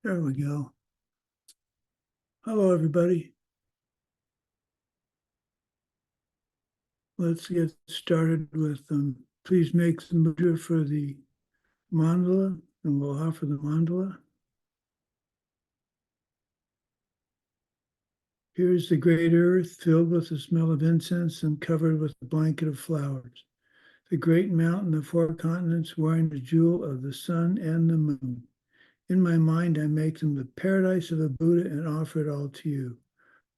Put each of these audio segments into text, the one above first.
There we go. Hello, everybody. Let's get started with please make the mudra for the mandala, and we'll offer the mandala. Here is the great earth filled with the smell of incense and covered with a blanket of flowers. The great mountain of 4 continents wearing the jewel of the sun and the moon. In my mind, I make them the paradise of a Buddha and offer it all to you.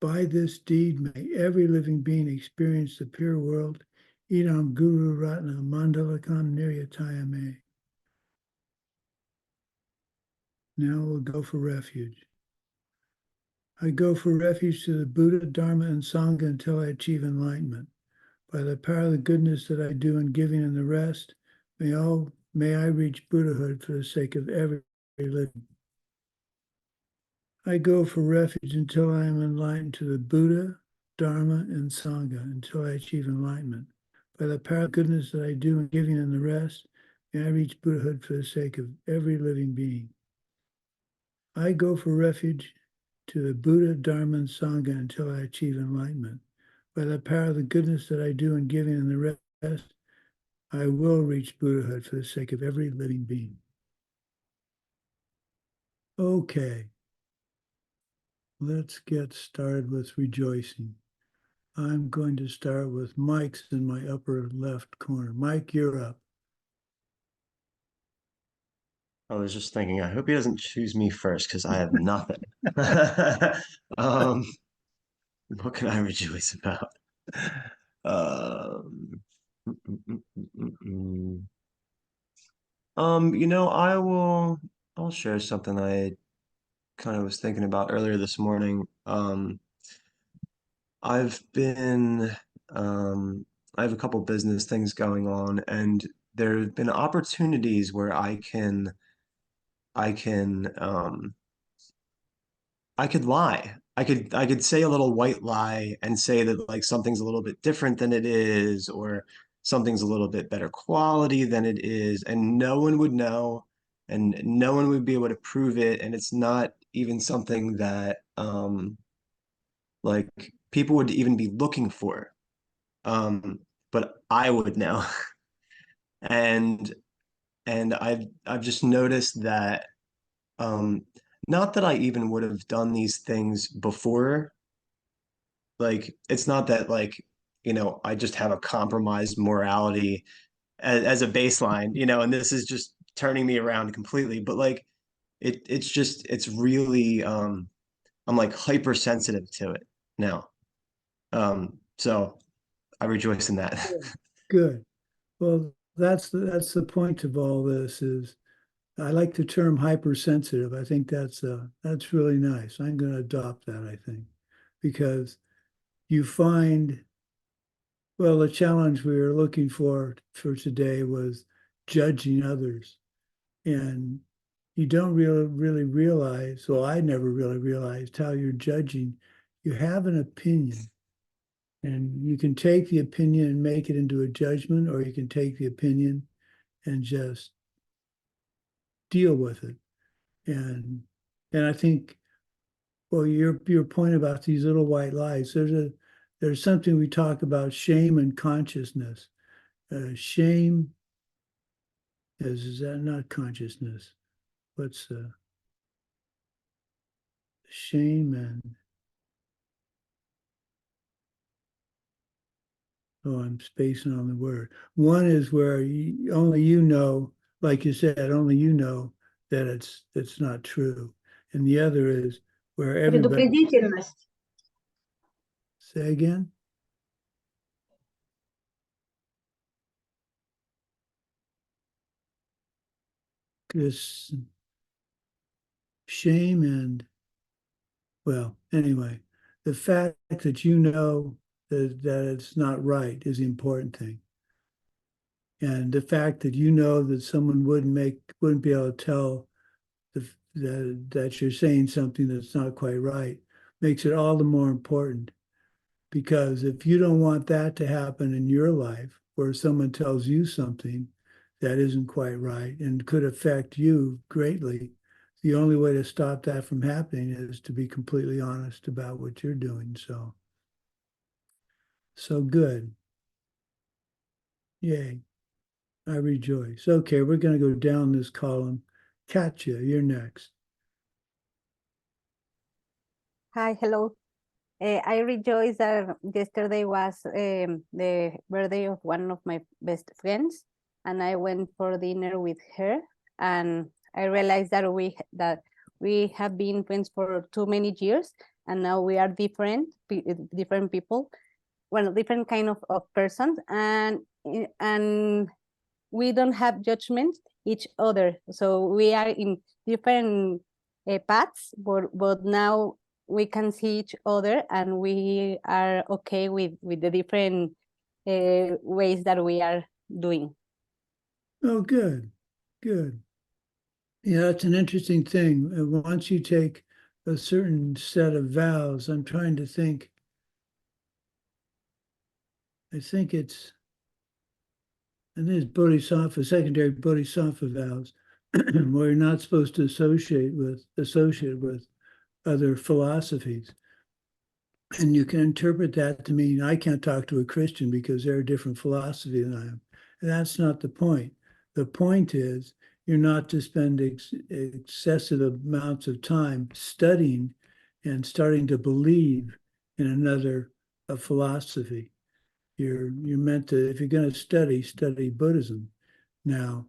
By this deed, may every living being experience the pure world. Idam Guru Ratna Mandalakam Niryataya Me. Now we'll go for refuge. I go for refuge to the Buddha, Dharma, and Sangha until I achieve enlightenment. By the power of the goodness that I do in giving and the rest, may I reach Buddhahood for the sake of every living. I go for refuge until I am enlightened to the Buddha, Dharma, and Sangha until I achieve enlightenment. By the power of goodness that I do in giving and the rest, may I reach Buddhahood for the sake of every living being. I go for refuge to the Buddha, Dharma, and Sangha until I achieve enlightenment. By the power of the goodness that I do in giving and the rest, I will reach Buddhahood for the sake of every living being. Okay. Let's get started with rejoicing. I'm going to start with Mike's in my upper left corner. Mike, you're up. I was just thinking, I hope he doesn't choose me first because I have nothing. Um, what can I rejoice about? Um, mm, mm, mm, mm, mm. I'll share something I kind of was thinking about earlier this morning. I've been, I have a couple business things going on, and there have been opportunities where I can, I could lie. I could say a little white lie and say that like something's a little bit different than it is, or something's a little bit better quality than it is, and no one would know, and no one would be able to prove it, and it's not even something that like people would even be looking for. Um, but I would know. And I've just noticed that um not that I even would have done these things before. Like it's not that like, I just have a compromised morality as a baseline, and this is just turning me around completely. But like it's really I'm like hypersensitive to it now. So I rejoice in that. Good. Well, that's the point of all this is I like the term hypersensitive. I think that's really nice. I'm going to adopt that, I think, because you find, well, the challenge we were looking for today was judging others. And you don't really realize, well, I never really realized how you're judging. You have an opinion, and you can take the opinion and make it into a judgment, or you can take the opinion and just deal with it. And I think, well, your point about these little white lies, there's something we talk about, shame and consciousness. Shame is that not consciousness? What's shame and, oh, I'm spacing on the word. One is where only you know, like you said, only you know that it's not true. And the other is where everybody, Предупредительность. say again? This shame and, well, anyway, the fact that you know that it's not right is the important thing. And the fact that you know that someone wouldn't be able to tell that you're saying something that's not quite right makes it all the more important. Because if you don't want that to happen in your life, where someone tells you something that isn't quite right and could affect you greatly, the only way to stop that from happening is to be completely honest about what you're doing. So good. Yay. I rejoice. Okay, we're going to go down this column. Katya, you're next. Hi, hello. I rejoice that yesterday was the birthday of one of my best friends, and I went for dinner with her, and I realized that we have been friends for too many years, and now we are different people, well, different kind of persons, and we don't have judgment each other. So we are in different paths, but now we can see each other, and we are okay with the different ways that we are doing. Oh, good. Good. Yeah, it's an interesting thing. Once you take a certain set of vows, I'm trying to think. I think it's, and there's bodhisattva, secondary bodhisattva vows, where you're not supposed to associate with other philosophies. And you can interpret that to mean I can't talk to a Christian because they're a different philosophy than I am. And that's not the point. The point is you're not to spend excessive amounts of time studying and starting to believe in another philosophy. You're meant to, if you're going to study Buddhism. Now,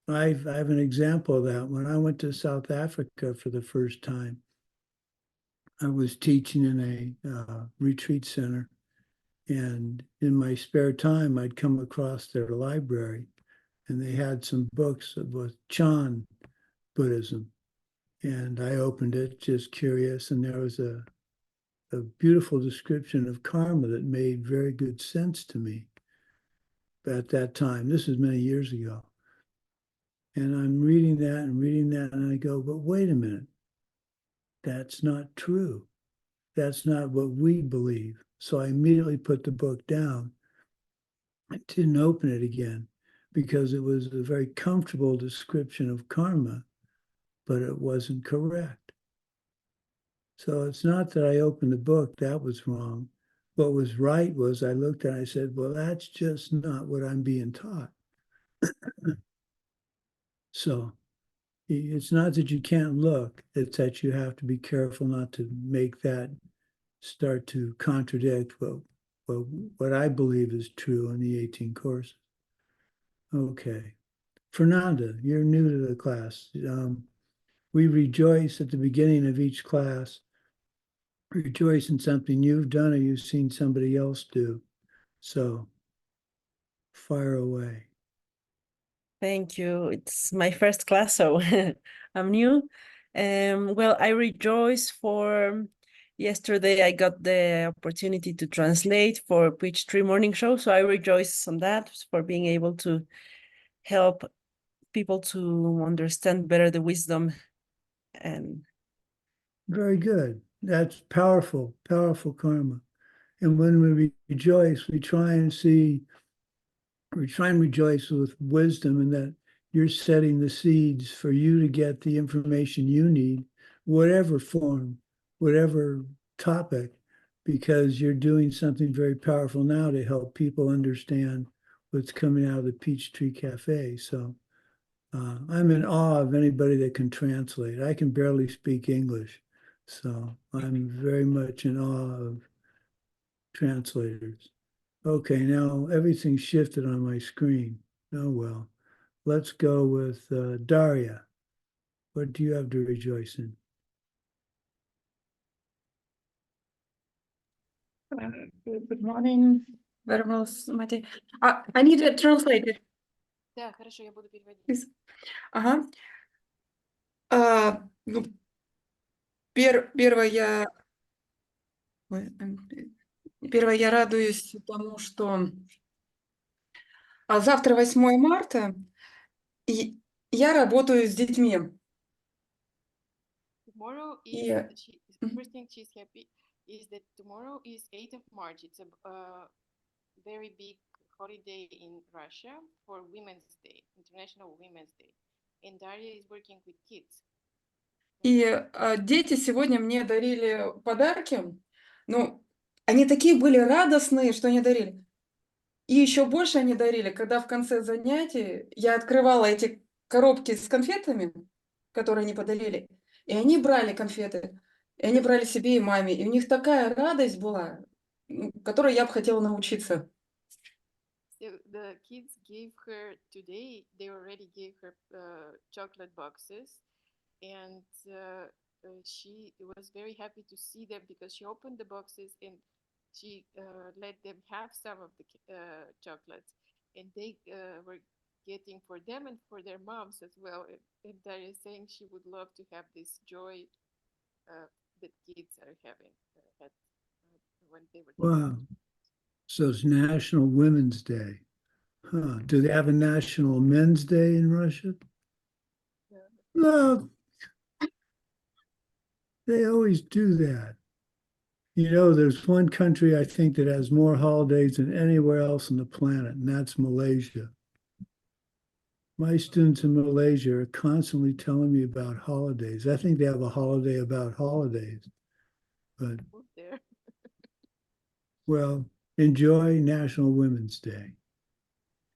I have an example of that. When I went to South Africa for the first time, I was teaching in a retreat center, and in my spare time, I'd come across their library, and they had some books with Chan Buddhism, and I opened it just curious, and there was a beautiful description of karma that made very good sense to me at that time. This was many years ago. And I'm reading that, and I go, but wait a minute. That's not true. That's not what we believe. So I immediately put the book down. I didn't open it again because it was a very comfortable description of karma, but it wasn't correct. So it's not that I opened the book, that was wrong. What was right was I looked and I said, well, that's just not what I'm being taught. So it's not that you can't look, it's that you have to be careful not to make that start to contradict what I believe is true in the 18 courses. Okay. Fernanda, you're new to the class. We rejoice at the beginning of each class, rejoice in something you've done or you've seen somebody else do. So fire away. Thank you. It's my first class, so I'm new. Well, I rejoice for yesterday I got the opportunity to translate for Peach Tree Morning Show, so I rejoice on that for being able to help people to understand better the wisdom. And Very good. That's powerful, powerful karma. And when we rejoice, we try and rejoice with wisdom, and that you're setting the seeds for you to get the information you need, whatever form, whatever topic, because you're doing something very powerful now to help people understand what's coming out of the Peachtree Cafe. So I'm in awe of anybody that can translate. I can barely speak English, so I'm very much in awe of translators. Okay, now everything's shifted on my screen. Oh, well. Let's go with Daria. What do you have to rejoice in? Good morning, Venerable Sumati. I need to translate it. Да, хорошо, я буду переводить. Please. Ага. Ну, первое, я радуюсь тому, что завтра 8 марта, и я работаю с детьми. Tomorrow Yeah. is, first thing she's happy is that tomorrow is 8th of March. It's a very big holiday in Russia for Women's Day, International Women's Day. And Daria is working with kids. И дети сегодня мне дарили подарки. Ну, они такие были радостные, что они дарили. И еще больше они дарили, когда в конце занятий я открывала эти коробки с конфетами, которые они подарили, и они брали конфеты, и они брали себе и маме. И у них такая радость была, которой я бы хотела научиться. So the kids gave her today, they already gave her chocolate boxes, and she was very happy to see them because she opened the boxes and she let them have some of the chocolates, and they were getting for them and for their moms as well. And Daria is saying she would love to have this joy that kids are having when they were. Wow. So it's National Women's Day. Huh. Do they have a National Men's Day in Russia? No. They always do that. You know, there's one country I think that has more holidays than anywhere else on the planet, and that's Malaysia. My students in Malaysia are constantly telling me about holidays. I think they have a holiday about holidays. But, There. well, enjoy National Women's Day.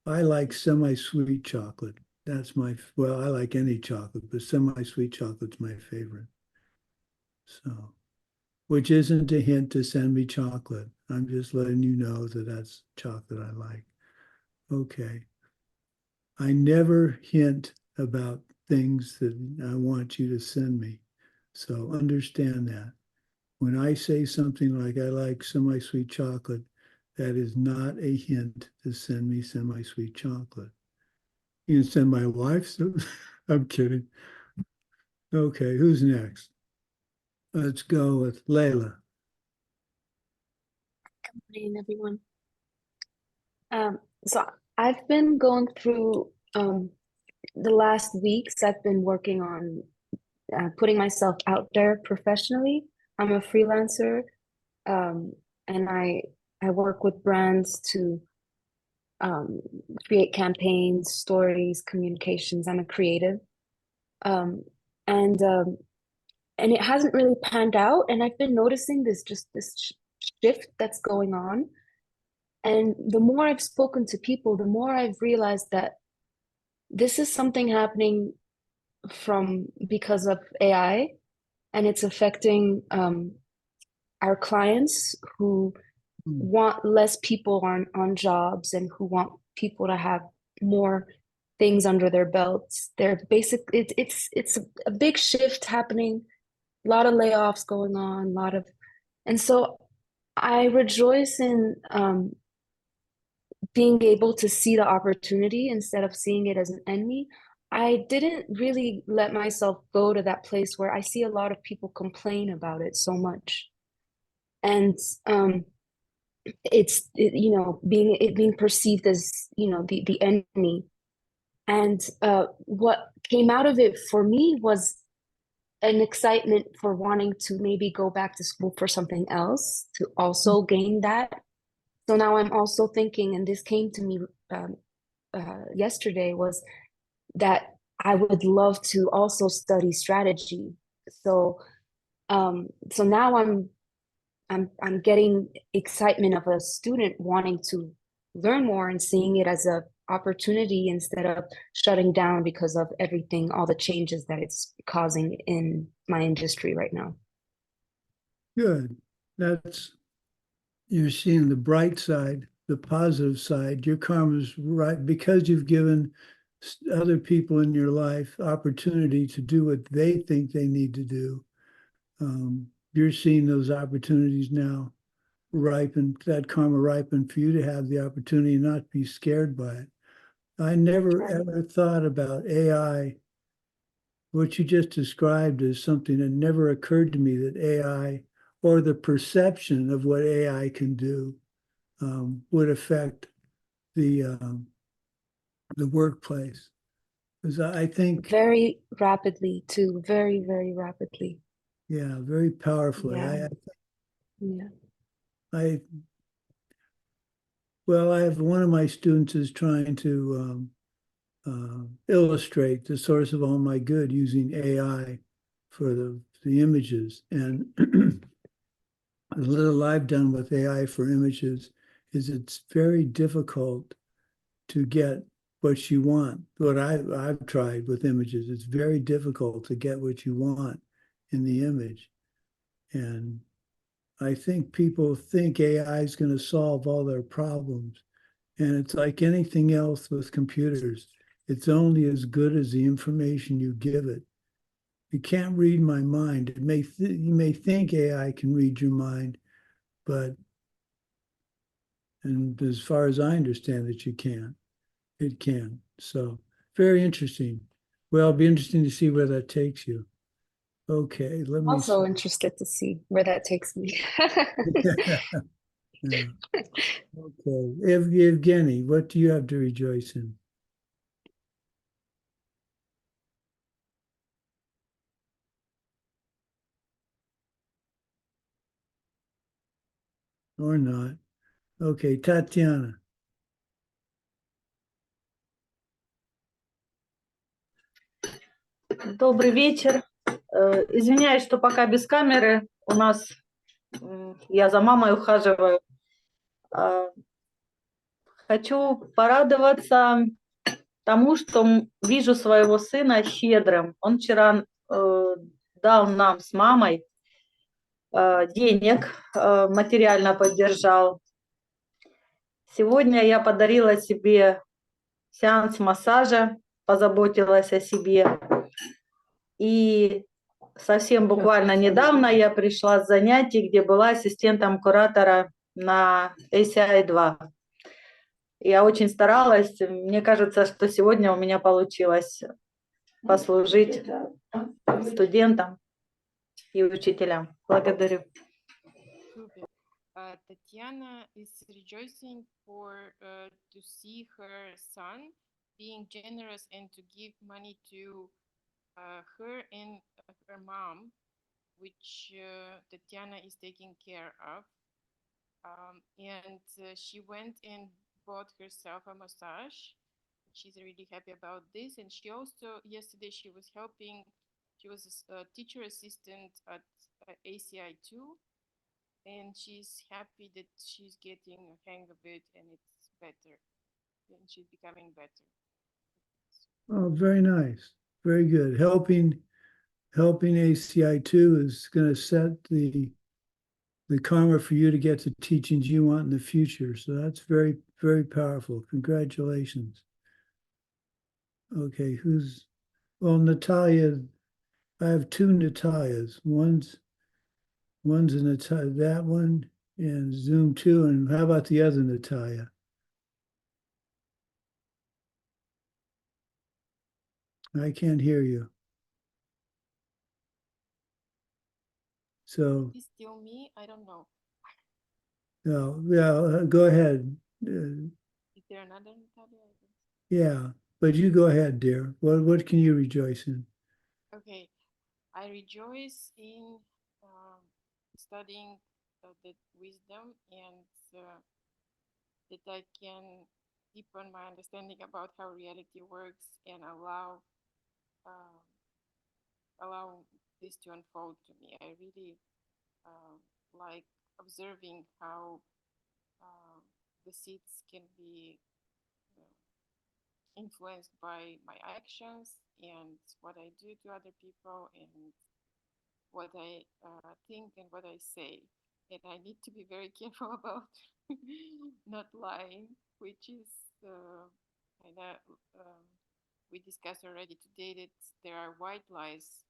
I like semi-sweet chocolate. That's well, I like any chocolate, but semi-sweet chocolate's my favorite. So, which isn't a hint to send me chocolate. I'm just letting you know that that's chocolate I like. Okay. I never hint about things that I want you to send me. So understand that. When I say something like I like semi-sweet chocolate, that is not a hint to send me semi-sweet chocolate. You can send my wife some. I'm kidding. Okay, who's next? Let's go with Layla. Good morning, everyone. So I've been going through the last weeks, I've been working on putting myself out there professionally. I'm a freelancer, and I work with brands to create campaigns, stories, communications. I'm a creative, and it hasn't really panned out. And I've been noticing this shift that's going on. And the more I've spoken to people, the more I've realized that this is something happening because of AI, and it's affecting our clients who want less people on jobs and who want people to have more things under their belts. They're it's a big shift happening, a lot of layoffs going on, and so I rejoice in being able to see the opportunity instead of seeing it as an enemy. I didn't really let myself go to that place where I see a lot of people complain about it so much. And being perceived as, the enemy. And what came out of it for me was an excitement for wanting to maybe go back to school for something else to also gain that. So now I'm also thinking, and this came to me yesterday, was that I would love to also study strategy. So now I'm getting excitement of a student wanting to learn more and seeing it as an opportunity instead of shutting down because of everything, all the changes that it's causing in my industry right now. Good. You're seeing the bright side, the positive side. Your karma's right because you've given other people in your life opportunity to do what they think they need to do. You're seeing those opportunities now ripen, that karma ripen for you to have the opportunity and not be scared by it. I never ever thought about AI. What you just described is something that never occurred to me, that AI or the perception of what AI can do would affect the workplace. Because I think very rapidly too, very, very rapidly. Yeah, very powerfully. Yeah. I have one of my students is trying to illustrate the source of all my good using AI for the images. And the little I've done with AI for images is it's very difficult to get what you want. What I've tried with images, it's very difficult to get what you want in the image. And I think people think AI is going to solve all their problems. And it's like anything else with computers. It's only as good as the information you give it. You can't read my mind. You may think AI can read your mind, but and as far as I understand it, you can. It can. So very interesting. Well, it'll be interesting to see where that takes you. Okay, let me Also see. interested to see where that takes me. Yeah. Okay, Evgeny, what do you have to rejoice in? Or not? Okay, Tatiana. Добрый вечер. Извиняюсь, что пока без камеры. У нас я за мамой ухаживаю. Хочу порадоваться тому, что вижу своего сына щедрым. Он вчера дал нам с мамой денег, материально поддержал. Сегодня я подарила себе сеанс массажа, позаботилась о себе. И совсем буквально недавно я пришла с занятий, где была ассистентом куратора на ACI 2. Я очень старалась. Мне кажется, что сегодня у меня получилось послужить студентам и учителям. Благодарю. Super. Tatiana is rejoicing to see her son being generous and to give money to her and her mom, which Tatiana is taking care of. And she went and bought herself a massage. She's really happy about this. And she also, yesterday, she was helping, she was a teacher assistant at ACI 2. And she's happy that she's getting a hang of it and it's better. And she's becoming better. Oh, very nice. Very good. Helping ACI2 is going to set the karma for you to get the teachings you want in the future. So that's very, very powerful. Congratulations. Okay, well, Natalia, I have two Natalias. One's a Natalia, that one, and Zoom 2. And how about the other Natalia? I can't hear you. So. Is still me? I don't know. No, yeah, go ahead. Is there another Natalia? Yeah, but you go ahead, dear. What can you rejoice in? Okay, I rejoice in studying the wisdom and that I can deepen my understanding about how reality works and allow this to unfold to me. I really like observing how the seeds can be influenced by my actions and what I do to other people and what I think and what I say. And I need to be very careful about not lying, which is we discussed already today that there are white lies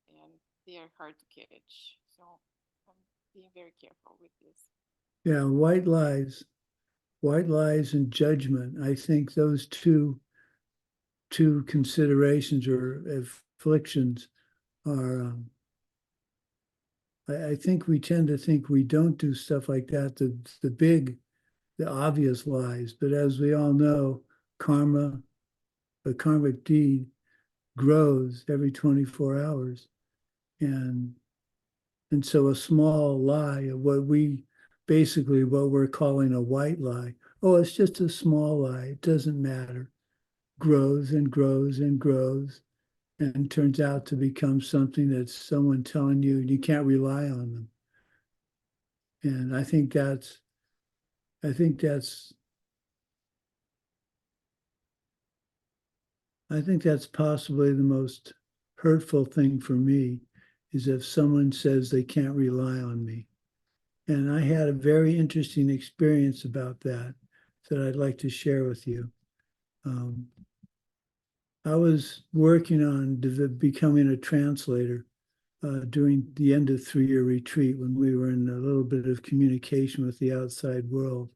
and they are hard to catch. So I'm being very careful with this. Yeah, white lies and judgment. I think those two considerations or afflictions are I think we tend to think we don't do stuff like that, the obvious lies. But as we all know, the karmic deed grows every 24 hours. And so a small lie, what we're calling a white lie, oh, it's just a small lie, it doesn't matter, grows and grows and grows. and turns out to become something that's someone telling you you can't rely on them. And I think that's possibly the most hurtful thing for me, is if someone says they can't rely on me. And I had a very interesting experience about that I'd like to share with you. I was working on becoming a translator during the end of 3-year retreat, when we were in a little bit of communication with the outside world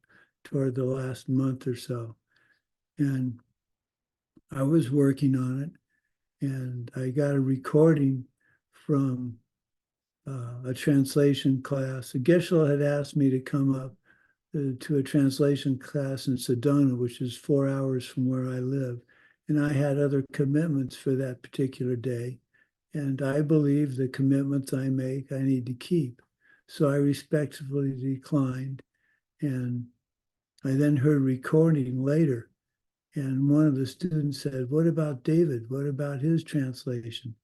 toward the last month or so. And I was working on it, and I got a recording from a translation class. Geshe had asked me to come up to a translation class in Sedona, which is 4 hours from where I live. And I had other commitments for that particular day. And I believe the commitments I make, I need to keep. So I respectfully declined. And I then heard recording later. And one of the students said, "What about David? What about his translation?"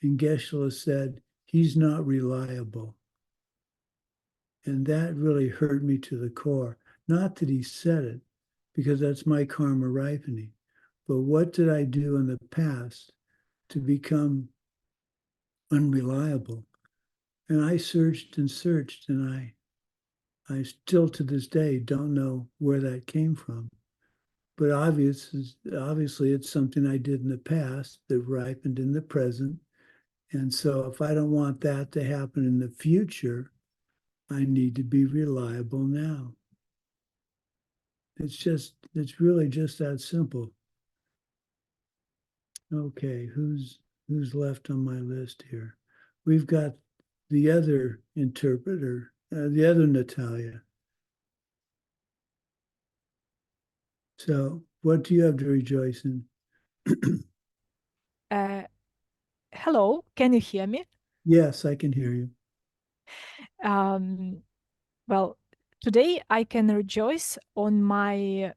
And Geshe said, "He's not reliable." And that really hurt me to the core. Not that he said it, because that's my karma ripening. But what did I do in the past to become unreliable? And I searched and searched, and I still to this day don't know where that came from. But obviously it's something I did in the past that ripened in the present. And so if I don't want that to happen in the future, I need to be reliable now. It's really just that simple. Okay, who's left on my list here? We've got the other interpreter, the other Natalia. So what do you have to rejoice in? Hello, can you hear me? Yes, I can hear you. Well, today I can rejoice on my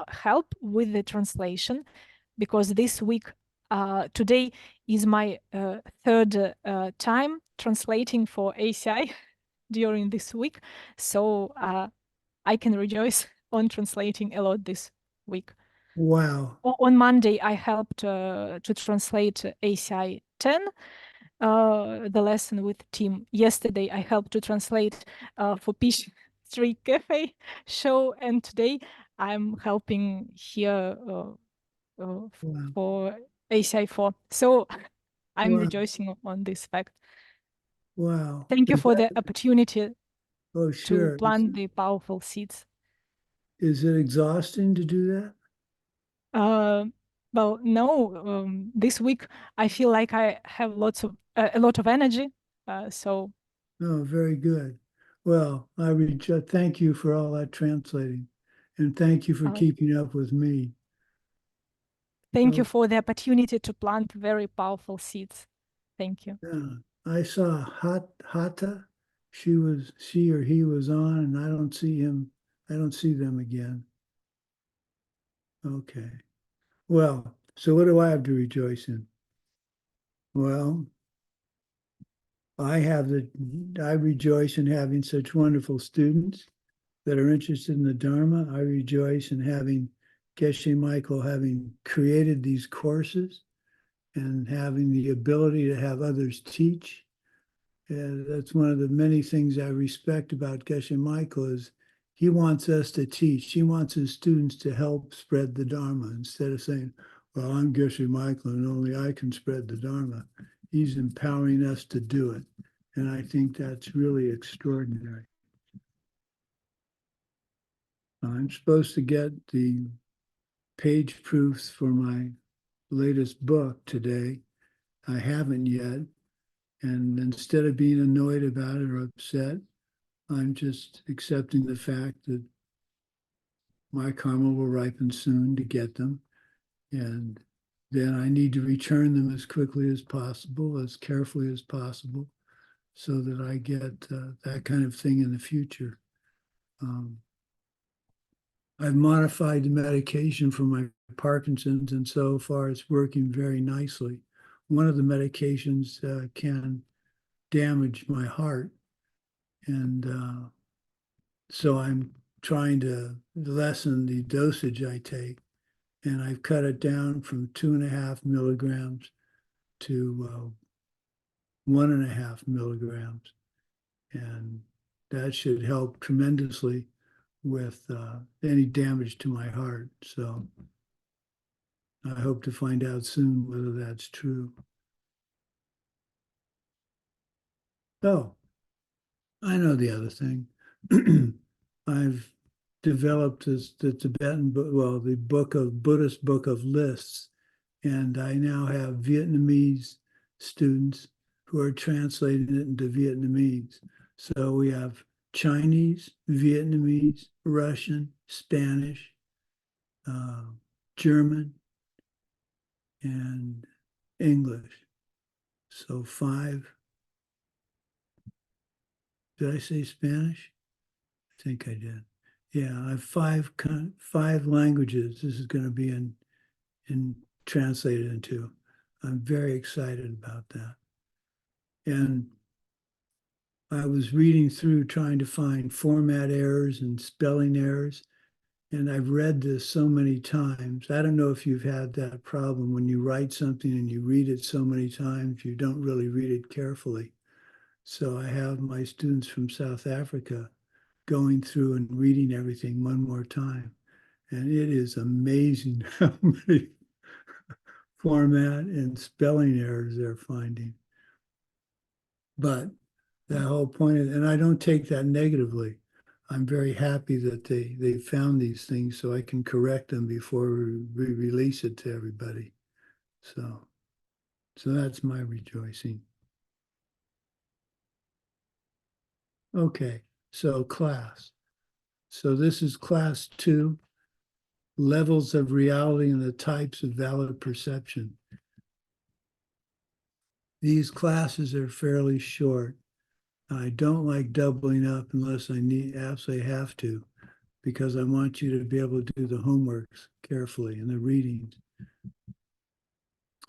help with the translation, because this week, today is my third time translating for ACI during this week. So I can rejoice on translating a lot this week. Wow. On Monday, I helped to translate ACI 10, the lesson with Tim. Yesterday, I helped to translate for Fish Street Cafe show, and today I'm helping here for ACI 4. So I'm Wow. rejoicing on this fact. Wow. Thank you for the opportunity Oh, to sure. plant the powerful seeds. Is it exhausting to do that? Well, no. This week I feel like I have a lot of energy. So Oh, very good. Well, thank you for all that translating, and thank you for uh, keeping up with me. thank you Oh, for the opportunity to plant very powerful seeds. Thank you. yeah. I saw Hata. She or he was on, and I don't see him. I don't see them again. Okay. Well, so what do I have to rejoice in? Well, I rejoice in having such wonderful students that are interested in the Dharma. I rejoice in having Geshe Michael having created these courses and having the ability to have others teach. And that's one of the many things I respect about Geshe Michael, is he wants us to teach. He wants his students to help spread the Dharma, instead of saying, "Well, I'm Geshe Michael and only I can spread the Dharma." He's empowering us to do it. And I think that's really extraordinary. I'm supposed to get the page proofs for my latest book today. I haven't yet. And instead of being annoyed about it or upset, I'm just accepting the fact that my karma will ripen soon to get them. And then I need to return them as quickly as possible, as carefully as possible, so that I get that kind of thing in the future. I've modified the medication for my Parkinson's, and so far it's working very nicely. one of the medications can damage my heart. And so I'm trying to lessen the dosage I take. And I've cut it down from 2.5 milligrams to 1.5 milligrams. And that should help tremendously with any damage to my heart. So I hope to find out soon whether that's true. Oh, I know the other thing. I've developed the Tibetan book, well, the Buddhist book of lists, and I now have Vietnamese students who are translating it into Vietnamese. So we have Chinese, Vietnamese, Russian, Spanish, German, and English. So 5. Did I say Spanish? I think I did. Yeah, I have 5 languages this is going to be in translated into. I'm very excited about that. And I was reading through trying to find format errors and spelling errors. And I've read this so many times. I don't know if you've had that problem when you write something and you read it so many times, you don't really read it carefully. So I have my students from South Africa going through and reading everything one more time. And it is amazing how many format and spelling errors they're finding. But the whole point is, and I don't take that negatively. I'm very happy that they found these things so I can correct them before we release it to everybody. So that's my rejoicing. Okay, so class. So this is class 2, levels of reality and the types of valid perception. These classes are fairly short. I don't like doubling up unless I absolutely have to, because I want you to be able to do the homeworks carefully and the readings.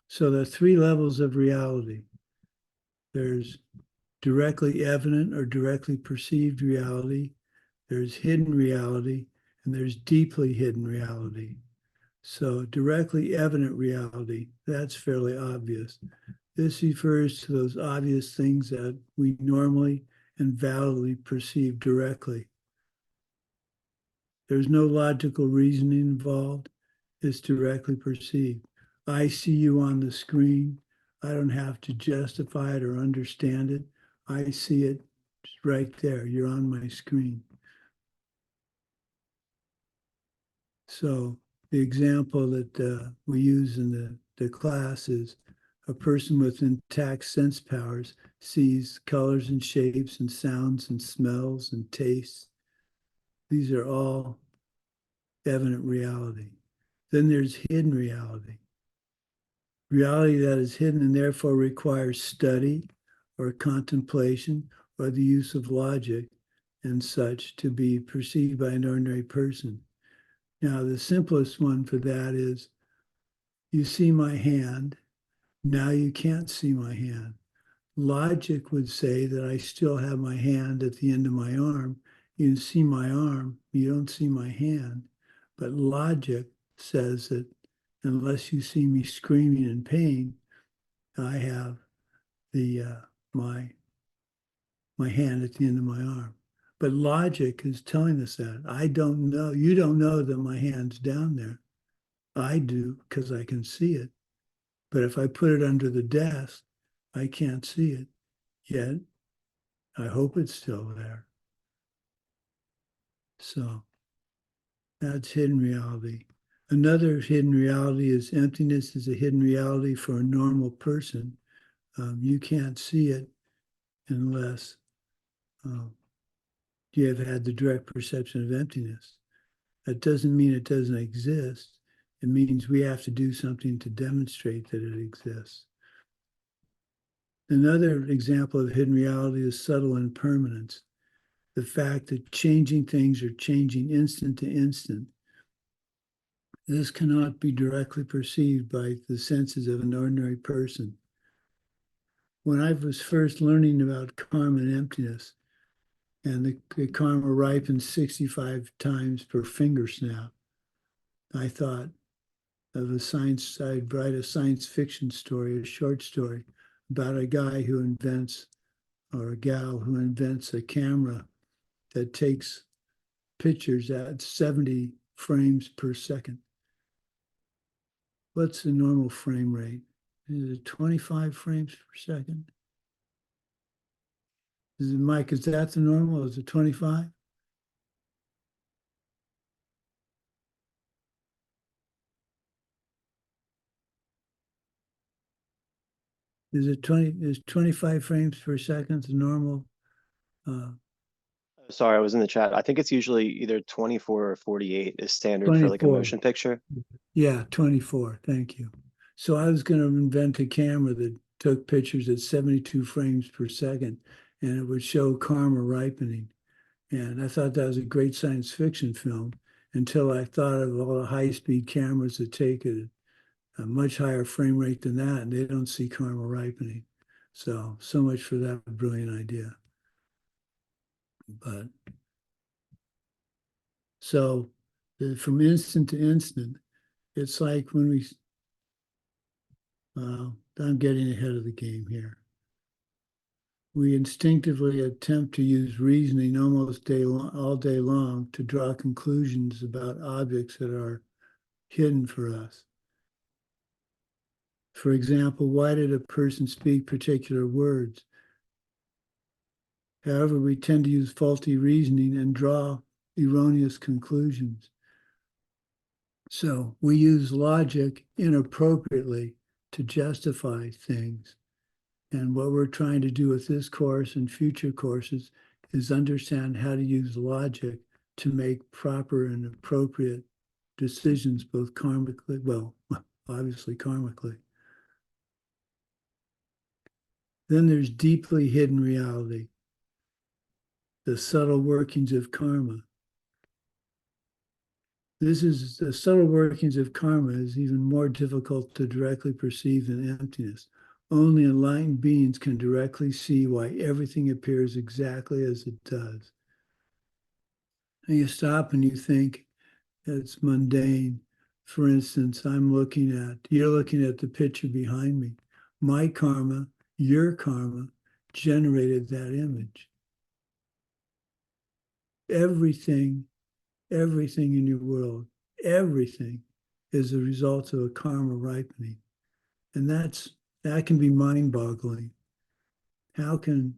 So there are 3 levels of reality. There's directly evident or directly perceived reality, there's hidden reality, and there's deeply hidden reality. So directly evident reality, that's fairly obvious. This refers to those obvious things that we normally and validly perceive directly. There's no logical reasoning involved. It's directly perceived. I see you on the screen. I don't have to justify it or understand it. I see it right there. You're on my screen. So the example that we use in the class is a person with intact sense powers sees colors and shapes and sounds and smells and tastes. These are all evident reality. Then there's hidden reality. Reality that is hidden and therefore requires study or contemplation or the use of logic and such to be perceived by an ordinary person. Now, the simplest one for that is, you see my hand, now you can't see my hand. Logic would say that I still have my hand at the end of my arm. You can see my arm, you don't see my hand. But logic says that unless you see me screaming in pain, I have the my hand at the end of my arm. But logic is telling us that. I don't know. You don't know that my hand's down there. I do because I can see it. But if I put it under the desk, I can't see it. Yet, I hope it's still there. So that's hidden reality. Another hidden reality is emptiness is a hidden reality for a normal person. You can't see it unless you have had the direct perception of emptiness. That doesn't mean it doesn't exist. It means we have to do something to demonstrate that it exists. Another example of hidden reality is subtle impermanence. The fact that changing things are changing instant to instant. This cannot be directly perceived by the senses of an ordinary person. when I was first learning about karma and emptiness, and the karma ripens 65 times per finger snap, I thought of I'd write a science fiction story, a short story, about a guy who invents, or a gal who invents a camera that takes pictures at 70 frames per second. What's the normal frame rate? Is it 25 frames per second? Is it, Mike, is that the normal? Is it 25? Is it 25 frames per second the normal? Sorry, I was in the chat. I think it's usually either 24 or 48 is standard for like a 24. motion picture. Yeah, 24. Thank you. So I was going to invent a camera that took pictures at 72 frames per second, and it would show karma ripening. And I thought that was a great science fiction film until I thought of all the high-speed cameras that take a much higher frame rate than that, and they don't see karma ripening. So much for that brilliant idea. But so from instant to instant, it's like when we, I'm getting ahead of the game here. We instinctively attempt to use reasoning almost all day long to draw conclusions about objects that are hidden for us. For example, why did a person speak particular words? However, we tend to use faulty reasoning and draw erroneous conclusions. So we use logic inappropriately to justify things. And what we're trying to do with this course and future courses is understand how to use logic to make proper and appropriate decisions, both karmically, well, obviously karmically. Then there's deeply hidden reality, the subtle workings of karma. The subtle workings of karma is even more difficult to directly perceive than emptiness. Only enlightened beings can directly see why everything appears exactly as it does. And you stop and you think it's mundane. For instance, you're looking at the picture behind me. My karma, your karma, generated that image. Everything in your world, everything is a result of a karma ripening. And that can be mind-boggling. How can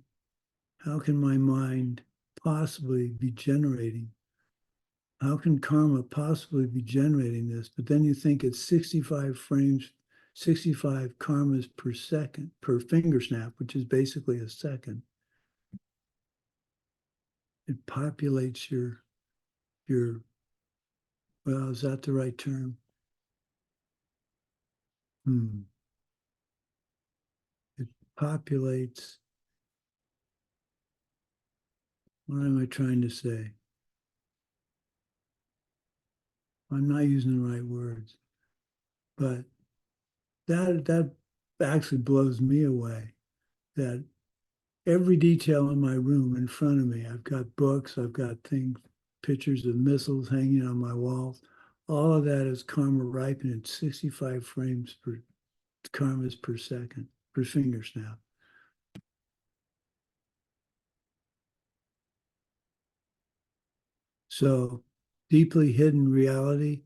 my mind possibly be generating? How can karma possibly be generating this? But then you think it's 65 frames, 65 karmas per second, per finger snap, which is basically a second. It populates your, well, is that the right term? It populates, what am I trying to say? I'm not using the right words, but that actually blows me away, that every detail in my room in front of me, I've got books, I've got things, pictures of missiles hanging on my walls. All of that is karma ripening at 65 frames per karmas per second, per finger snap. So deeply hidden reality,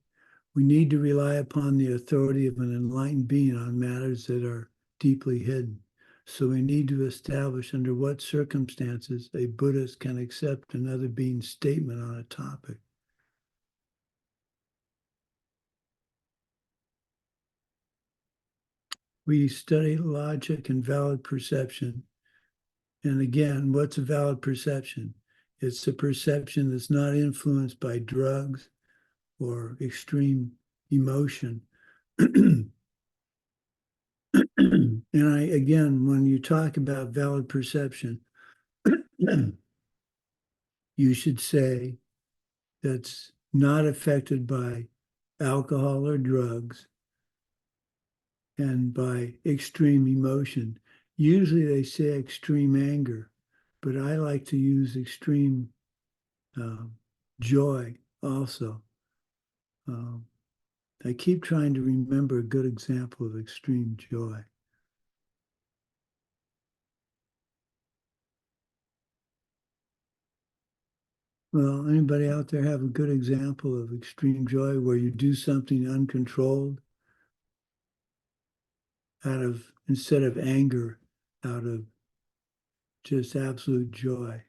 we need to rely upon the authority of an enlightened being on matters that are deeply hidden. So we need to establish under what circumstances a Buddhist can accept another being's statement on a topic. We study logic and valid perception. And again, what's a valid perception? It's a perception that's not influenced by drugs or extreme emotion. And again, when you talk about valid perception, you should say that's not affected by alcohol or drugs and by extreme emotion. Usually they say extreme anger, but I like to use extreme joy also. I keep trying to remember a good example of extreme joy. Well, anybody out there have a good example of extreme joy where you do something uncontrolled instead of anger, out of just absolute joy?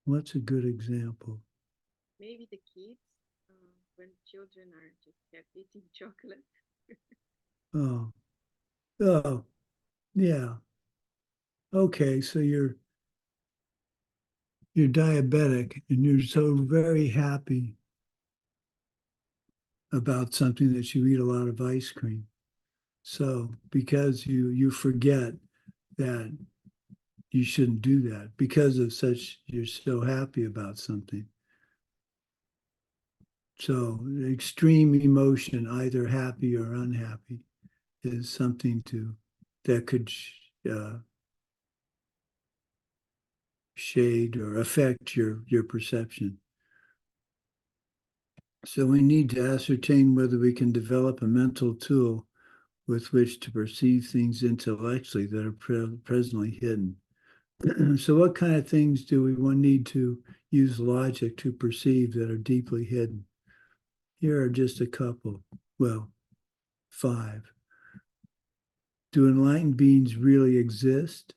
What's a good example? Maybe the kids, when children are just kept eating chocolate. Oh, yeah. Okay, so you're diabetic and you're so very happy about something that you eat a lot of ice cream. So because you forget that you shouldn't do that, because of such, you're so happy about something. So extreme emotion, either happy or unhappy, is something that could shade or affect your perception. So we need to ascertain whether we can develop a mental tool with which to perceive things intellectually that are presently hidden. So what kind of things do we need to use logic to perceive that are deeply hidden? Here are just a couple. Well, 5. Do enlightened beings really exist?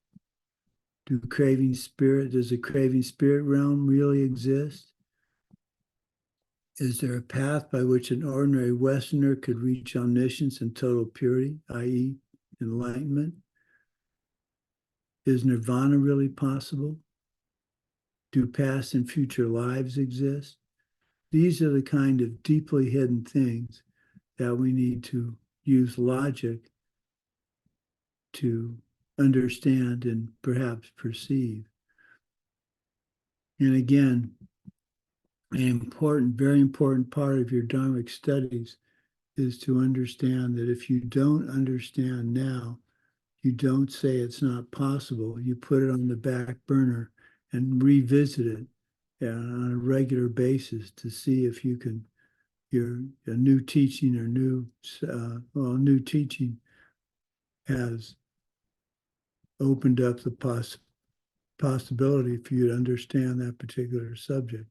Does the craving spirit realm really exist? Is there a path by which an ordinary Westerner could reach omniscience and total purity, i.e., enlightenment? Is nirvana really possible? Do past and future lives exist? These are the kind of deeply hidden things that we need to use logic to understand and perhaps perceive. And again, very important part of your Dharmic studies is to understand that if you don't understand now, you don't say it's not possible. You put it on the back burner and revisit it on a regular basis to see if you can, a new teaching or new teaching has opened up the possibility for you to understand that particular subject.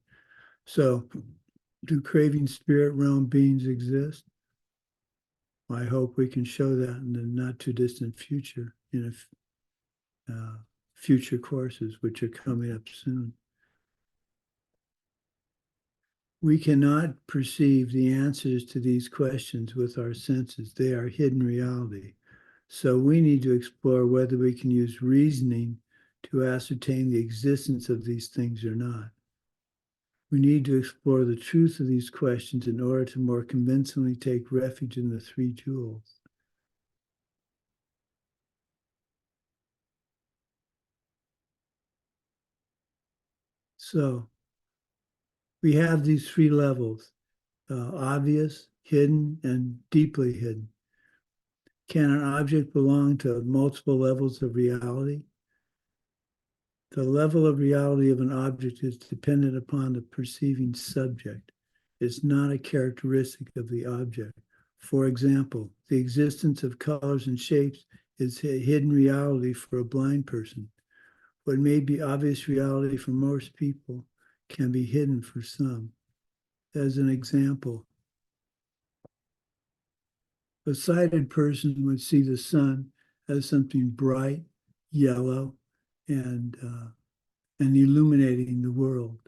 So, do craving spirit realm beings exist? I hope we can show that in the not too distant future, in future courses, which are coming up soon. We cannot perceive the answers to these questions with our senses. They are hidden reality. So we need to explore whether we can use reasoning to ascertain the existence of these things or not. We need to explore the truth of these questions in order to more convincingly take refuge in the 3 jewels. So we have these 3 levels, obvious, hidden, and deeply hidden. Can an object belong to multiple levels of reality? The level of reality of an object is dependent upon the perceiving subject. It's not a characteristic of the object. For example, the existence of colors and shapes is a hidden reality for a blind person. What may be obvious reality for most people can be hidden for some. As an example, a sighted person would see the sun as something bright, yellow, and illuminating the world.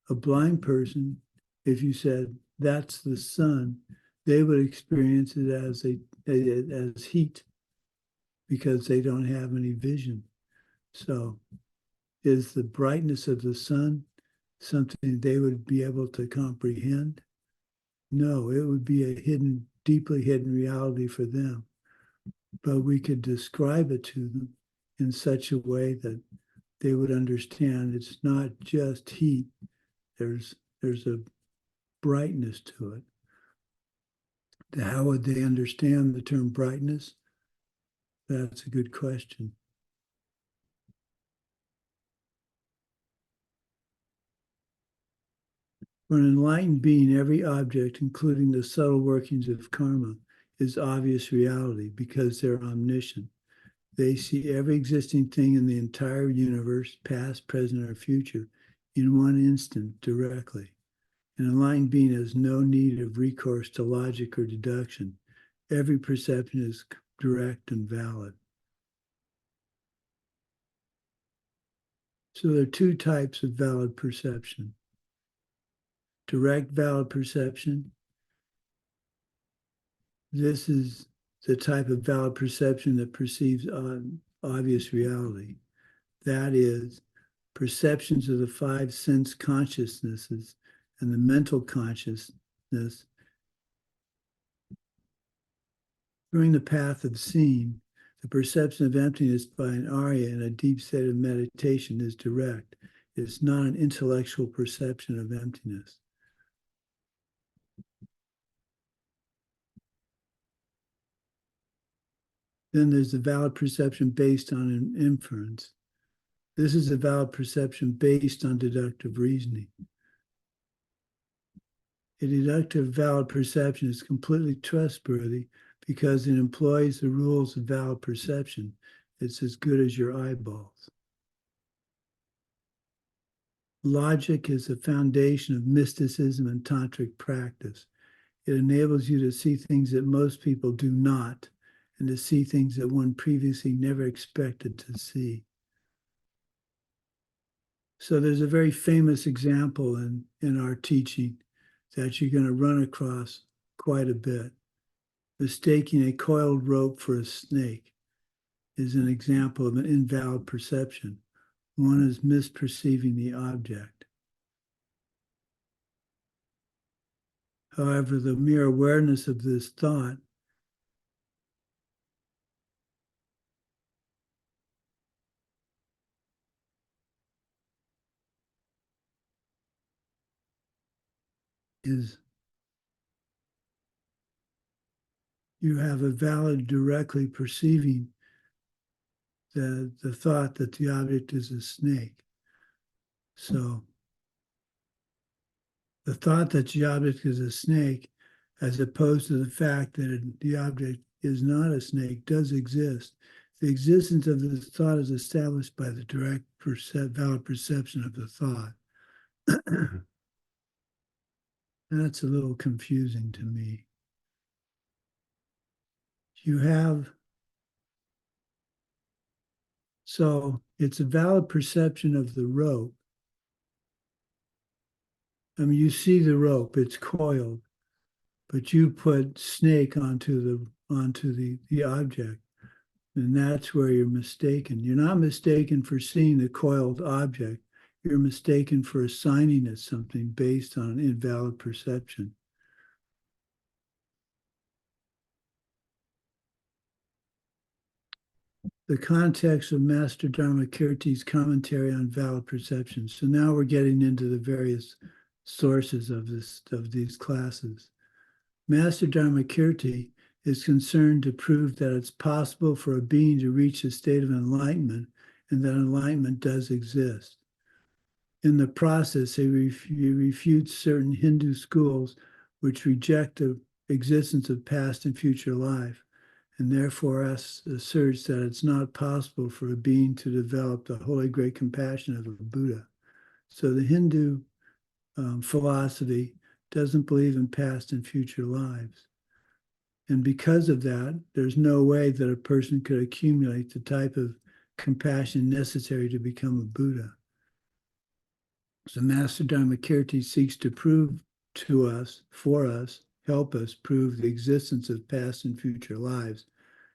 A blind person, if you said that's the sun, they would experience it as heat because they don't have any vision. So, is the brightness of the sun something they would be able to comprehend? No, it would be a deeply hidden reality for them. But we could describe it to them in such a way that they would understand it's not just heat. There's a brightness to it. How would they understand the term brightness? That's a good question. For an enlightened being, every object, including the subtle workings of karma, is obvious reality because they're omniscient. They see every existing thing in the entire universe, past, present, or future, in one instant directly. An enlightened being has no need of recourse to logic or deduction. Every perception is direct and valid. So there are two types of valid perception. Direct valid perception. This is the type of valid perception that perceives obvious reality. That is, perceptions of the five sense consciousnesses and the mental consciousness during the path of seeing. The perception of emptiness by an Arya in a deep state of meditation is direct. It's not an intellectual perception of emptiness. Then there's the valid perception based on an inference. This is a valid perception based on deductive reasoning. A deductive valid perception is completely trustworthy because it employs the rules of valid perception. It's as good as your eyeballs. Logic is the foundation of mysticism and tantric practice. It enables you to see things that most people do not, and to see things that one previously never expected to see. So there's a very famous example in our teaching that you're going to run across quite a bit. Mistaking a coiled rope for a snake is an example of an invalid perception. One is misperceiving the object. However, the mere awareness of this thought is you have a valid directly perceiving the thought that the object is a snake. So the thought that the object is a snake, as opposed to the fact that the object is not a snake, does exist. The existence of this thought is established by the direct valid perception of the thought. That's a little confusing to me. So it's a valid perception of the rope. I mean, you see the rope, it's coiled, but you put snake onto the object, and that's where you're mistaken. You're not mistaken for seeing the coiled object. You're mistaken for assigning it something based on an invalid perception. The context of Master Dharmakirti's commentary on valid perceptions. So now we're getting into the various sources of these classes. Master Dharmakirti is concerned to prove that it's possible for a being to reach a state of enlightenment and that enlightenment does exist. In the process, he refutes certain Hindu schools which reject the existence of past and future life, and therefore asserts that it's not possible for a being to develop the holy great compassion of a Buddha. So the Hindu philosophy doesn't believe in past and future lives. And because of that, there's no way that a person could accumulate the type of compassion necessary to become a Buddha. So Master Dharmakirti seeks to prove to us, for us, help us prove the existence of past and future lives,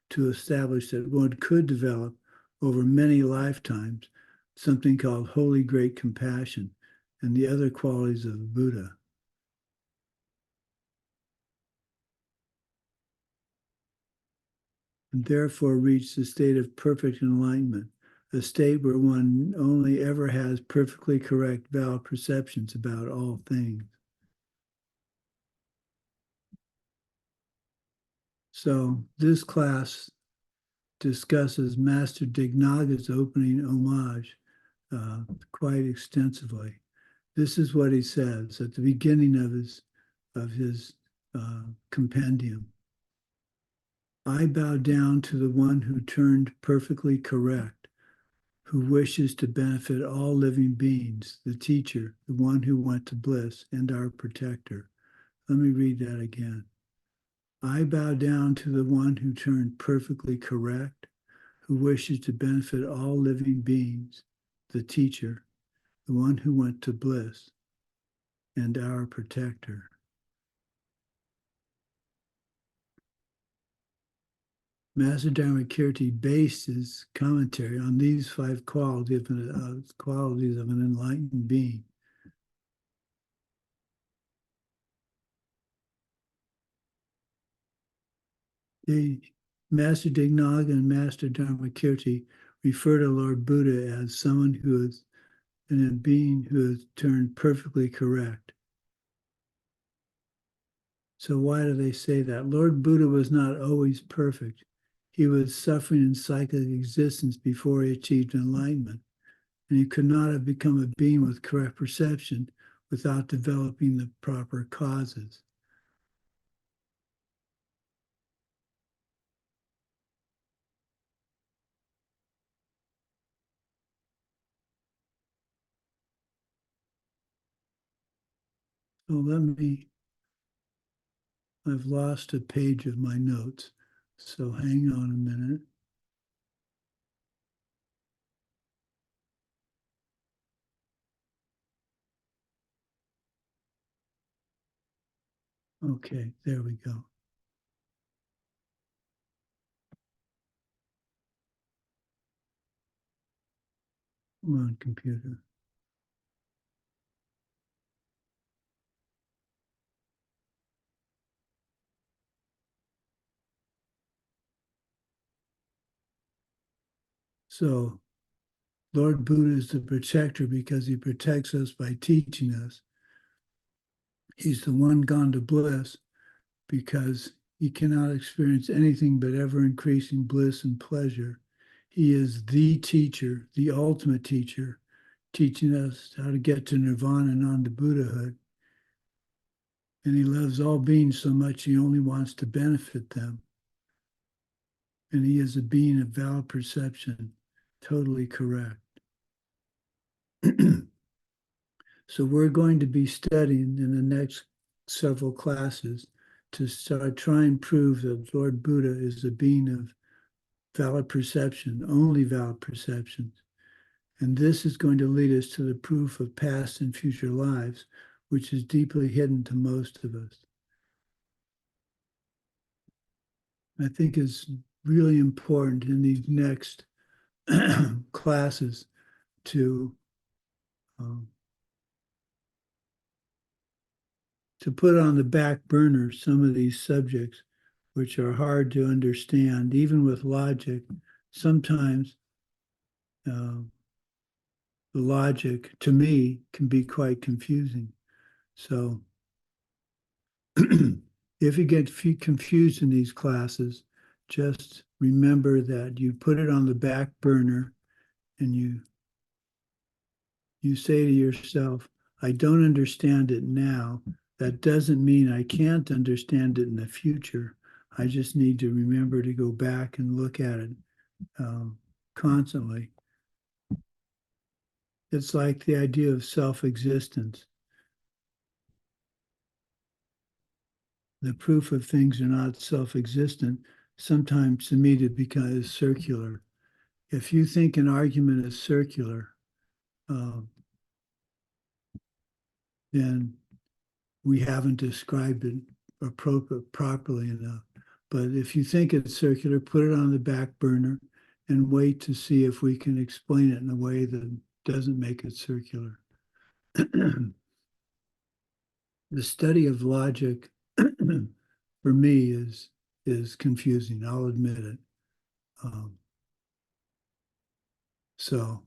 to establish that one could develop over many lifetimes something called holy great compassion and the other qualities of the Buddha. And therefore reach the state of perfect enlightenment, a state where one only ever has perfectly correct valid perceptions about all things. So this class discusses Master Dignaga's opening homage quite extensively. This is what he says at the beginning of his compendium. I bow down to the one who turned perfectly correct, who wishes to benefit all living beings, the teacher, the one who went to bliss, and our protector. Let me read that again. I bow down to the one who turned perfectly correct, who wishes to benefit all living beings, the teacher, the one who went to bliss, and our protector. Master Dharmakirti based his commentary on these 5 qualities of an enlightened being. Master Dignaga and Master Dharmakirti refer to Lord Buddha as someone who is a being who has turned perfectly correct. So why do they say that? Lord Buddha was not always perfect. He was suffering in cyclic existence before he achieved enlightenment, and he could not have become a being with correct perception without developing the proper causes. So I've lost a page of my notes, so hang on a minute. Okay, there we go. Come on, computer. So, Lord Buddha is the protector because he protects us by teaching us. He's the one gone to bliss because he cannot experience anything but ever-increasing bliss and pleasure. He is the teacher, the ultimate teacher, teaching us how to get to nirvana and on to Buddhahood. And he loves all beings so much he only wants to benefit them. And he is a being of valid perception, totally correct. So we're going to be studying in the next several classes to start try and prove that Lord Buddha is a being of valid perception, only valid perceptions. And this is going to lead us to the proof of past and future lives, which is deeply hidden to most of us. I think it's really important in these next classes to put on the back burner some of these subjects, which are hard to understand, even with logic. Sometimes the logic, to me, can be quite confusing. So if you get confused in these classes, just remember that you put it on the back burner and you say to yourself, I don't understand it now. That doesn't mean I can't understand it in the future. I just need to remember to go back and look at it constantly. It's like the idea of self-existence. The proof of things are not self-existent. Sometimes to me it becomes circular. If you think an argument is circular, then we haven't described it properly enough. But if you think it's circular, put it on the back burner and wait to see if we can explain it in a way that doesn't make it circular. The study of logic for me is confusing, I'll admit it. So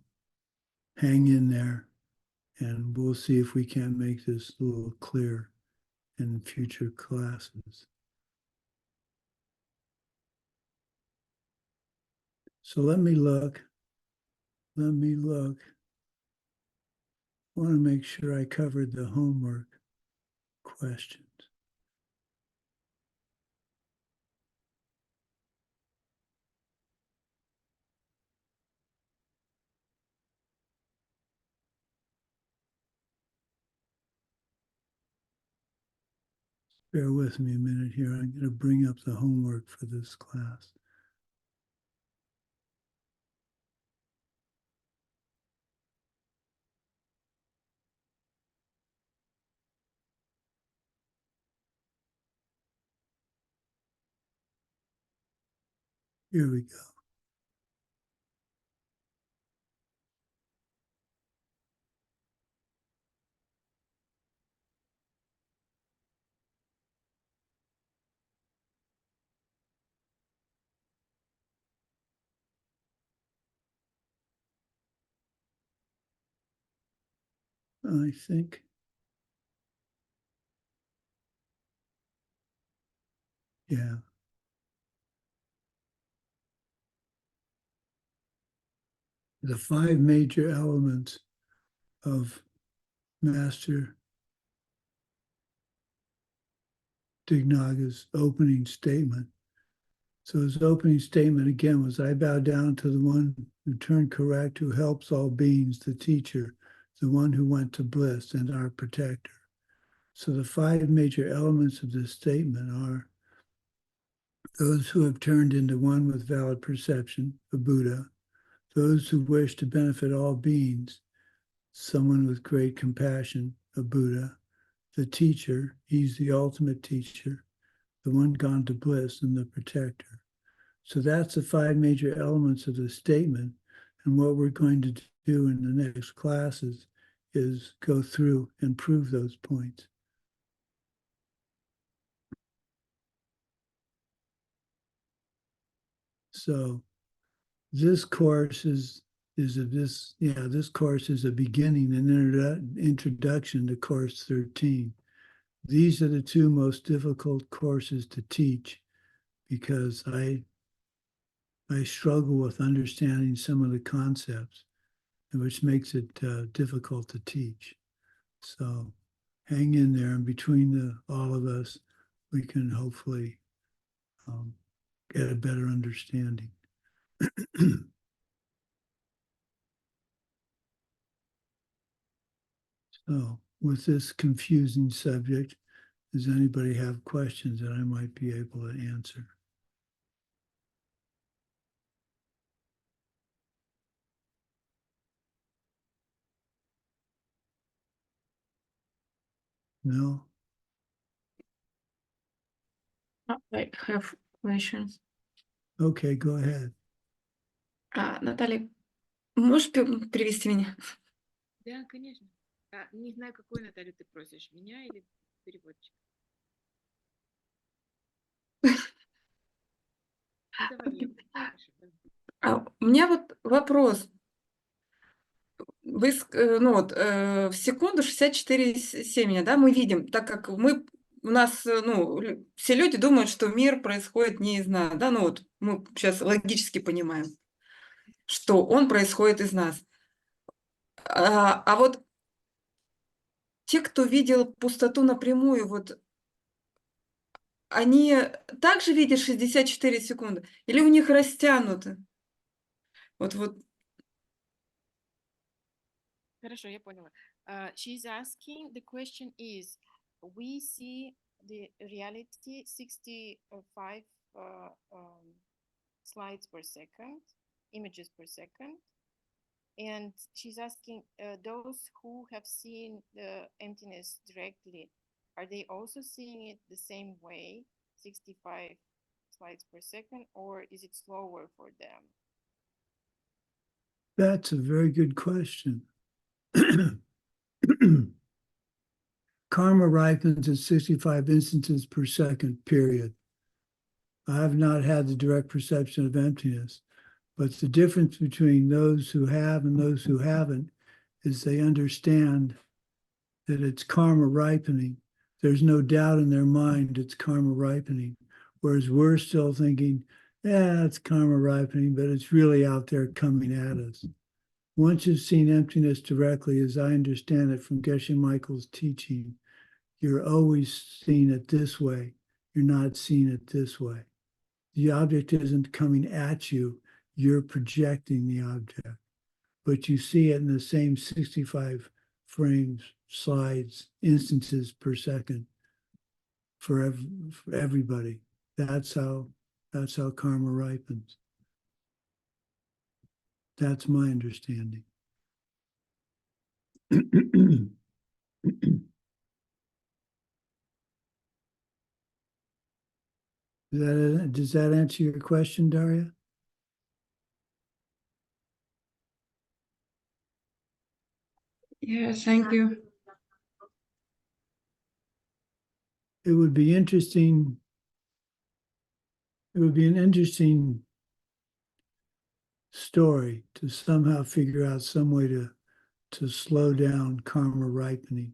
hang in there and we'll see if we can make this a little clearer in future classes. So let me look. Let me look. I want to make sure I covered the homework questions. Bear with me a minute here. I'm going to bring up the homework for this class. Here we go. I think. Yeah. The 5 major elements of Master Dignaga's opening statement. So his opening statement again was, I bow down to the one who turned correct, who helps all beings, the teacher, the one who went to bliss and our protector. So the 5 major elements of this statement are those who have turned into one with valid perception, a Buddha, those who wish to benefit all beings, someone with great compassion, a Buddha, the teacher, he's the ultimate teacher, the one gone to bliss and the protector. So that's the 5 major elements of the statement. And what we're going to do in the next classes is go through and prove those points. So this course is this course is a beginning, an introduction to course 13. These are the 2 most difficult courses to teach because I struggle with understanding some of the concepts, which makes it difficult to teach. So hang in there, and between all of us, we can hopefully get a better understanding. So with this confusing subject, does anybody have questions that I might be able to answer? No? I have questions. Okay, go ahead. Наталья, можешь привести меня? Да, конечно. Не знаю, какую Наталью ты просишь, меня или переводчика? Давай, я напишу. У меня вот вопрос. Вы, в секунду 64 семени, да, мы видим, так как у нас, все люди думают, что мир происходит не из нас, да, мы сейчас логически понимаем, что он происходит из нас. А вот те, кто видел пустоту напрямую, вот они также видят 64 секунды? Или у них растянуто? Вот. Хорошо, я поняла. She's asking, the question is, we see the reality 65 slides per second, images per second. And she's asking, those who have seen the emptiness directly, are they also seeing it the same way, 65 slides per second, or is it slower for them? That's a very good question. Karma ripens at 65 instances per second, period. I have not had the direct perception of emptiness, but the difference between those who have and those who haven't is they understand that it's karma ripening. There's no doubt in their mind it's karma ripening, whereas we're still thinking yeah, it's karma ripening, but it's really out there coming at us. Once you've seen emptiness directly, as I understand it from Geshe Michael's teaching, you're always seeing it this way. You're not seeing it this way. The object isn't coming at you, you're projecting the object. But you see it in the same 65 frames, slides, instances per second for everybody. That's how karma ripens. That's my understanding. Does that answer your question, Daria? Yeah, thank you. It would be interesting. It would be an interesting story to somehow figure out some way to slow down karma ripening.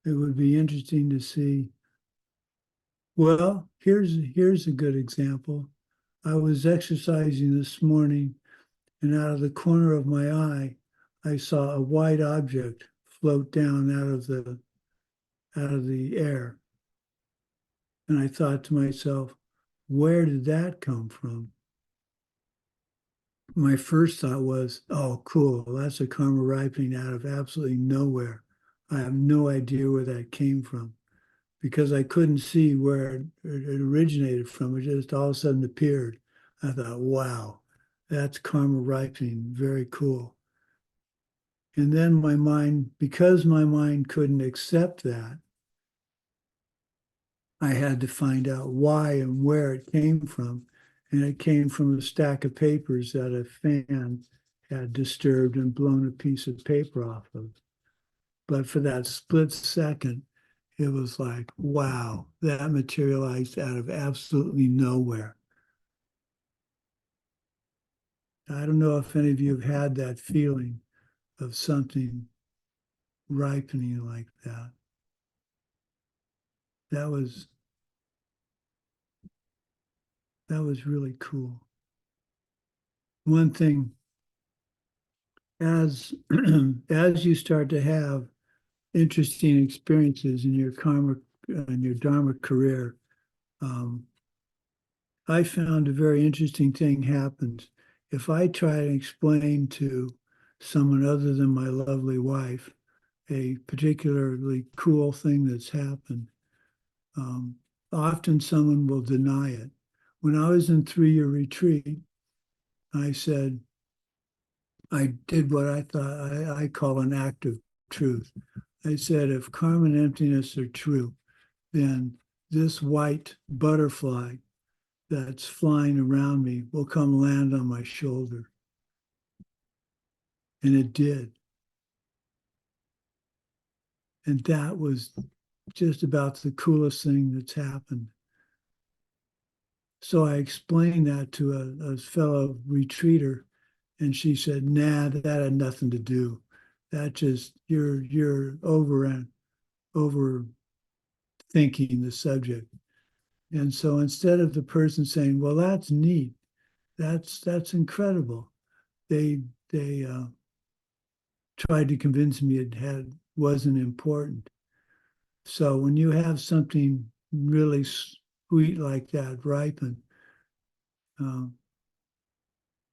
It would be interesting to see. Well, here's a good example. I was exercising this morning, and out of the corner of my eye, I saw a white object float down out of the air. And I thought to myself, where did that come from? My first thought was, oh, cool, that's a karma ripening out of absolutely nowhere. I have no idea where that came from because I couldn't see where it originated from. It just all of a sudden appeared. I thought, wow, that's karma ripening, very cool. And then my mind, because my mind couldn't accept that, I had to find out why and where it came from. And it came from a stack of papers that a fan had disturbed and blown a piece of paper off of. But for that split second, it was like, wow, that materialized out of absolutely nowhere. I don't know if any of you have had that feeling of something ripening like that. That was really cool. One thing, as as you start to have interesting experiences in your karma and your dharma career, I found a very interesting thing happens. If I try to explain to someone other than my lovely wife a particularly cool thing that's happened, often someone will deny it. When I was in 3-year retreat, I said, I did what I thought I call an act of truth. I said, if karma and emptiness are true, then this white butterfly that's flying around me will come land on my shoulder. And it did. And that was just about the coolest thing that's happened. So I explained that to a fellow retreater, and she said, nah, that had nothing to do. That just, you're overthinking the subject. And so instead of the person saying, well, that's neat, that's incredible, they tried to convince me it wasn't important. So when you have something really sweet like that ripen,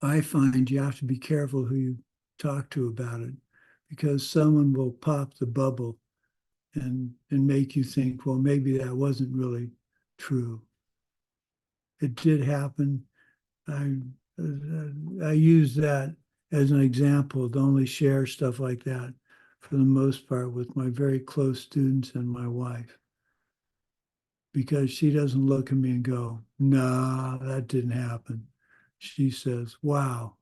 I find you have to be careful who you talk to about it, because someone will pop the bubble and make you think, well, maybe that wasn't really true. It did happen. I use that as an example to only share stuff like that for the most part with my very close students and my wife, because she doesn't look at me and go, nah, that didn't happen. She says, wow,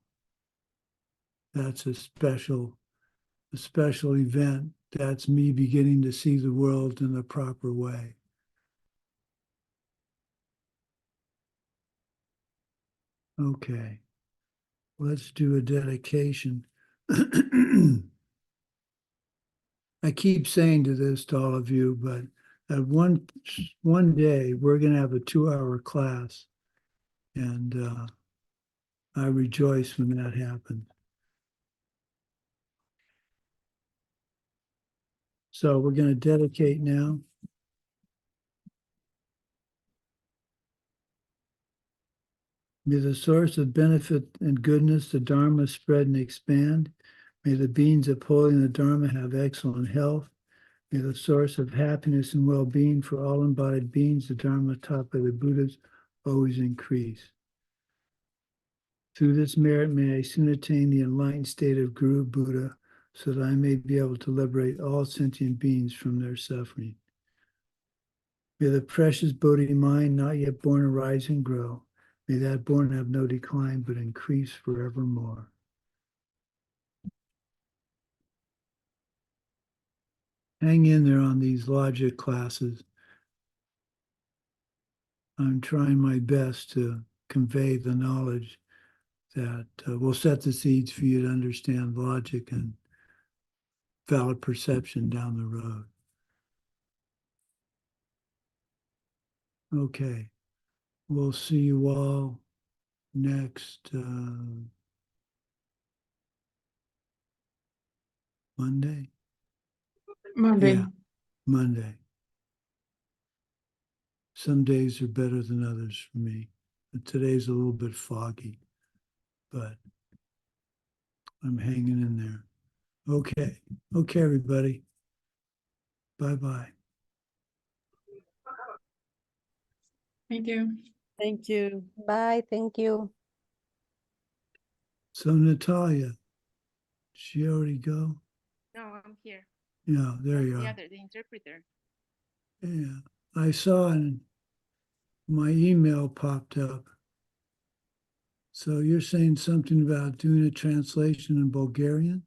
that's a special event. That's me beginning to see the world in the proper way. Okay, let's do a dedication. I keep saying to all of you, but at one day, we're going to have a 2-hour class. And I rejoice when that happens. So we're going to dedicate now. May the source of benefit and goodness, the Dharma, spread and expand. May the beings upholding the Dharma have excellent health. May the source of happiness and well-being for all embodied beings, the Dharma taught by the Buddhas, always increase. Through this merit, may I soon attain the enlightened state of Guru Buddha, so that I may be able to liberate all sentient beings from their suffering. May the precious Bodhi mind not yet born arise and grow. May that born have no decline, but increase forevermore. Hang in there on these logic classes. I'm trying my best to convey the knowledge that will set the seeds for you to understand logic and valid perception down the road. Okay, we'll see you all next Monday. Monday. Yeah, Monday. Some days are better than others for me. But today's a little bit foggy, but I'm hanging in there. Okay. Okay, everybody. Bye-bye. Thank you. Thank you. Bye. Thank you. So Natalia, she already go? No, I'm here. Yeah, there I'm you the are. other, the interpreter. Yeah, I saw in my email popped up. So you're saying something about doing a translation in Bulgarian?